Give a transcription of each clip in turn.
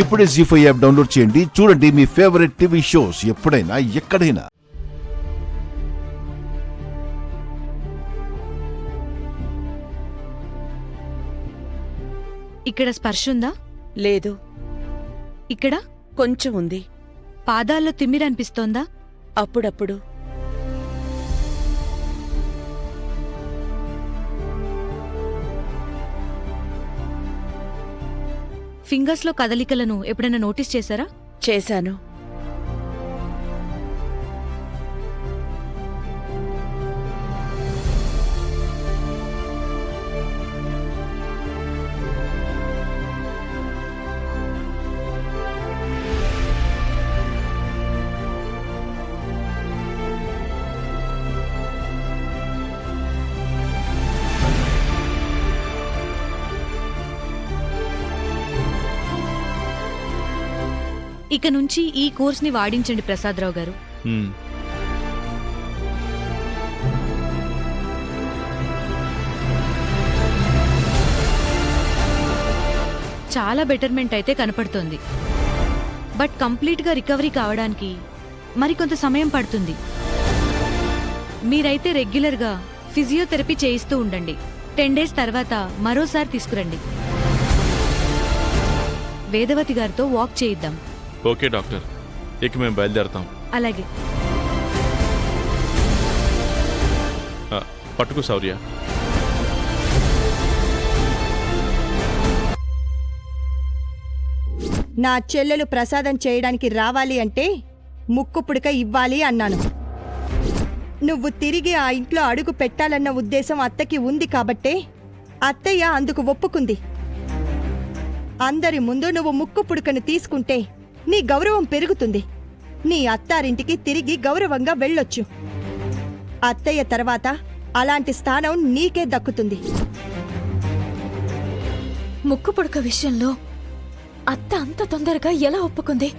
ఇప్పుడే జీ5 app download చేయండి. చూడండి మీ ఫేవరెట్ టీవీ షోస్ ఎప్పుడైనా ఎక్కడైనా. ఇక్కడ స్పర్శ ఉందా? లేదు. ఇక్కడ కొంచెం ఉంది. పాదాల్లో తిమ్మిరనిపిస్తోందా? అప్పుడప్పుడు. ఫింగర్స్లో కదలికలను ఎప్పుడైనా నోటీస్ చేశారా? చేశాను. ఇక నుంచి ఈ కోర్స్ని వాడించండి ప్రసాదరావు గారు. చాలా బెటర్మెంట్ అయితే కనపడుతోంది. బట్ కంప్లీట్గా రికవరీ కావడానికి మరికొంత సమయం పడుతుంది. మీరైతే రెగ్యులర్గా ఫిజియోథెరపీ చేయిస్తూ ఉండండి. 10 days తర్వాత మరోసారి తీసుకురండి. వేదవతి గారితో వాక్ చేయిద్దాం. ఓకే డాక్టర్, ఇక మేము బయలుదేరతాం. అలాగే. పట్టుకు శౌర్య. నా చెల్లెలు ప్రసాదం చేయడానికి రావాలి అంటే ముక్కు పుడక ఇవ్వాలి అన్నాను. నువ్వు తిరిగి ఆ ఇంట్లో అడుగు పెట్టాలన్న ఉద్దేశం అత్తకి ఉంది కాబట్టే అత్తయ్య అందుకు ఒప్పుకుంది. అందరి ముందు నువ్వు ముక్కు పుడకను తీసుకుంటే నీ గౌరవం పెరుగుతుంది. నీ అత్తారింటికి తిరిగి గౌరవంగా వెళ్ళొచ్చు. అత్తయ్య తర్వాత అలాంటి స్థానం నీకే దక్కుతుంది. ముక్కు పుడక విషయంలో అత్త అంత తొందరగా ఎలా ఒప్పుకుంది?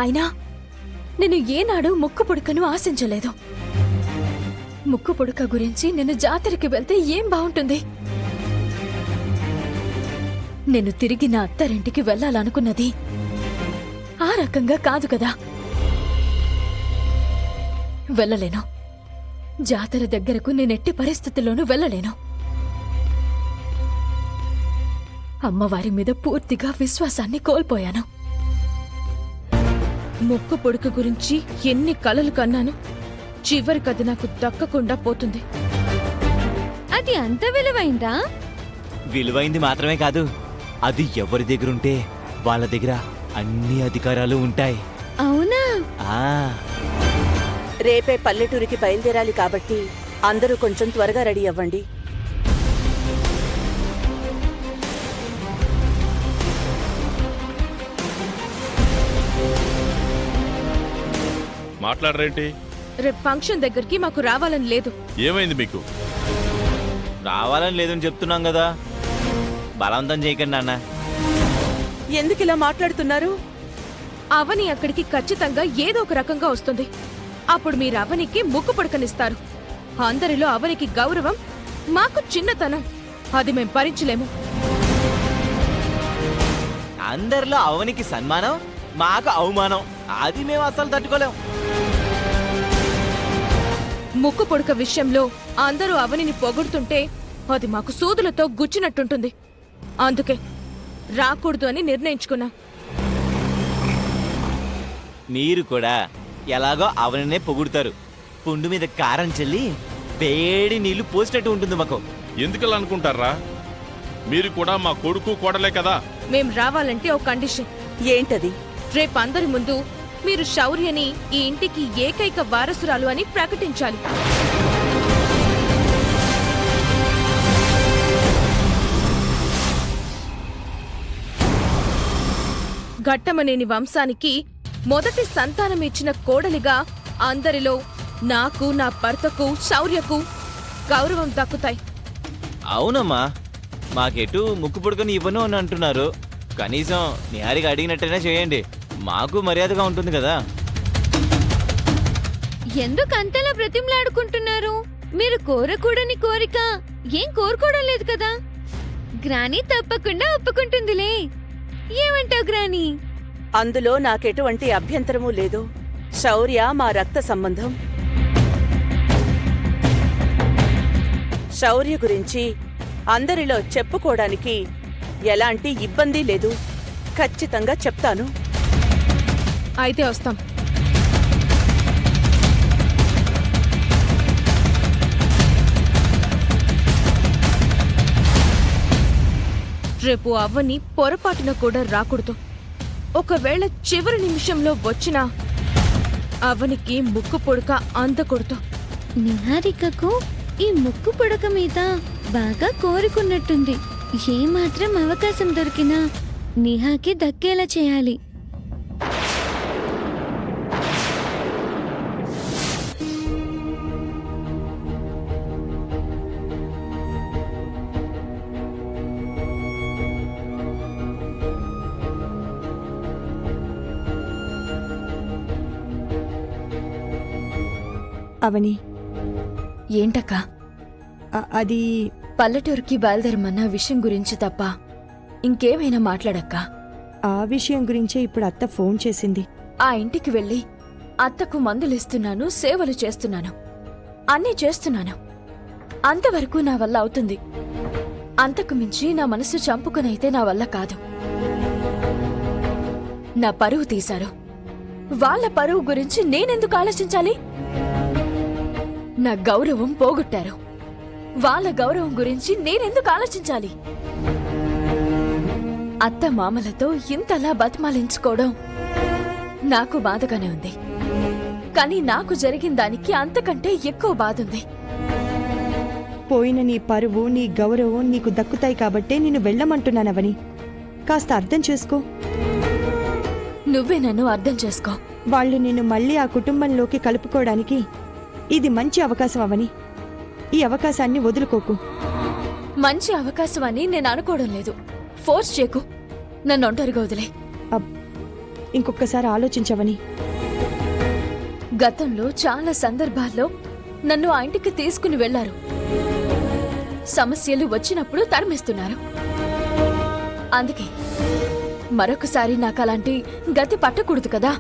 అయినా నేను ఏనాడు ముక్కు పుడకను ఆశించలేదు. ముక్కు పుడక గురించి నేను జాతరకి వెళ్తే ఏం బావుంటుంది? నేను తిరిగి నా అత్తారింటికి వెళ్ళాలనుకున్నది ఆ రకంగా కాదు కదా. వెళ్ళలేను. జాతర దగ్గరకు నేనెట్టి పరిస్థితుల్లోనూ వెళ్ళలేను. అమ్మవారి మీద పూర్తిగా విశ్వాసాన్ని కోల్పోయాను. ముక్కు పొడుక గురించి ఎన్ని కలలు కన్నాను, చివరికది నాకు దక్కకుండా పోతుంది. అది అంత విలువైందా? విలువైంది మాత్రమే కాదు, అది ఎవరి దగ్గరుంటే వాళ్ళ దగ్గర అన్ని అధికారాలు ఉంటాయి. అవునా? రేపే పల్లెటూరికి బయలుదేరాలి కాబట్టి అందరూ కొంచెం త్వరగా రెడీ అవ్వండి. మాట్లాడరేంటి? రేపు ఫంక్షన్ దగ్గరికి మాకు రావాలని లేదు. ఏమైంది మీకు? రావాలని లేదని చెప్తున్నాం కదా, బలవంతం చేయకండి నాన్న. ఎందుకిలా మాట్లాడుతున్నారు? అవని అక్కడికి ఖచ్చితంగా ఏదో ఒక రకంగా వస్తుంది. అప్పుడు మీరు అవనికి ముక్కు పడకనిస్తారు. అందరిలో అవనికి గౌరవం, మాకు చిన్నతనం. అది మేం భరించలేము. అందరిలో అవనికి సన్మానం, మాకు అవమానం. అది మేము అసలు తట్టుకోలేం. ముక్కు పొడక విషయంలో అందరూ అవనిని పొగుడుతుంటే అది మాకు సూదులతో గుచ్చినట్టుంటుంది. అందుకే రాకూడదు అని నిర్ణయించుకున్నా. మీరు కూడా ఎలాగో అవనినే పొగుడుతారు. పుండు మీద కారం చల్లి వేడి నీళ్లు పోసినట్టు ఉంటుంది మాకు. ఎందుకలా అనుకుంటారా? మీరు కూడా మా కొడుకు కోడలే కదా. మేం రావాలంటే ఒక కండిషన్. ఏంటది? రేపు అందరి ముందు మీరు శౌర్యని ఈ ఇంటికి ఏకైక వారసురాలు అని ప్రకటించాలి. ఘట్టమనేని వంశానికి మొదటి సంతానం ఇచ్చిన కోడలిగా అందరిలో నాకు, నా భర్తకు, శౌర్యకు గౌరవం దక్కుతాయి. అవునమ్మా, మాకెటు ముక్కు పుడకని ఇవ్వను అని అంటున్నారు. కనీసం నిహారిగా అడిగినట్టయినా చేయండి, మాకు మర్యాదగా ఉంటుంది కదా. ఎందుకంతలా బ్రతిమలాడుకుంటున్నారు? మీరు కోరకూడని కోరిక ఏం కోరుకోవడం లేదు కదా. గ్రాని తప్పకుండా ఒప్పుకుంటుందిలే. ఏమంటావు గ్రాని? అందులో నాకెటువంటి అభ్యంతరమూ లేదు. శౌర్య మా రక్త సంబంధం. శౌర్య గురించి అందరిలో చెప్పుకోవడానికి ఎలాంటి ఇబ్బంది లేదు. ఖచ్చితంగా చెప్తాను. అయితే వస్తాం. రేపు అవ్వని పొరపాటున కూడా రాకూడదు. ఒకవేళ చివరి నిమిషంలో వచ్చినా అవనికి ముక్కు పొడక అందకూడదు. నిహారికకు ఈ ముక్కు పుడక మీద బాగా కోరుకున్నట్టుంది. ఏమాత్రం అవకాశం దొరికినా నిహాకి దక్కేలా చేయాలి. అవని, ఏంటక్కా? అది పల్లెటూరుకి బయలుదేరమన్న విషయం గురించి తప్ప ఇంకేమైనా మాట్లాడక్కా? ఆ విషయం గురించే ఇప్పుడు అత్త ఫోన్ చేసింది. ఆ ఇంటికి వెళ్ళి అత్తకు మందులిస్తున్నాను, సేవలు చేస్తున్నాను, అన్నీ చేస్తున్నాను. అంతవరకు నా వల్ల అవుతుంది. అంతకు మించి నా మనసు చంపుకునైతే నా వల్ల కాదు. నా పరువు తీశారు. వాళ్ళ పరువు గురించి నేనెందుకు ఆలోచించాలి? నా గౌరవం పోగొట్టారు. వాళ్ళ గౌరవం గురించి నేనెందుకు ఆలోచించాలి? అత్త మామలతో ఇంతలా బతిమాలించుకోవడం నాకు బాధగానే ఉంది. కానీ నాకు జరిగిన దానికి అంతకంటే ఎక్కువ బాధుంది. పోయిన నీ పరువు, నీ గౌరవం నీకు దక్కుతాయి కాబట్టే నిన్ను వెళ్ళమంటున్నానవని. కాస్త అర్థం చేసుకో. నువ్వే నన్ను అర్థం చేసుకో. వాళ్ళు నిన్ను మళ్ళీ ఆ కుటుంబంలోకి కలుపుకోవడానికి ఇది మంచి అవకాశం అవని. ఈ అవకాశాన్ని వదులుకోకు. మంచి అవకాశం అని నేను అనుకోవడం లేదు. ఫోర్స్ చేయకు. నన్ను ఒంటరిగా వదిలే. ఇంకొకసారి ఆలోచించవని. గతంలో చాలా సందర్భాల్లో నన్ను ఆ ఇంటికి తీసుకుని వెళ్లారు. సమస్యలు వచ్చినప్పుడు తరిమిస్తున్నారు. అందుకే మరొకసారి నాకు అలాంటి గతి పట్టకూడదు కదా.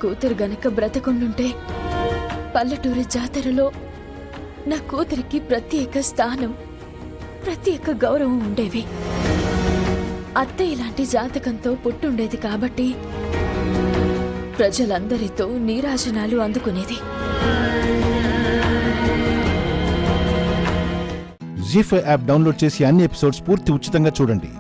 కూతురు గనక బ్రతకుండుంటే పల్లెటూరి జాతరలో నా కూతురికి ప్రత్యేక స్థానం, ప్రత్యేక గౌరవం ఉండేవి. అత్త ఇలాంటి జాతకంతో పుట్టుండేది కాబట్టి ప్రజలందరితో నీరాజనాలు అందుకునేది. జీ5 యాప్ డౌన్లోడ్ చేసి అన్ని ఎపిసోడ్స్ పూర్తి ఉచితంగా చూడండి.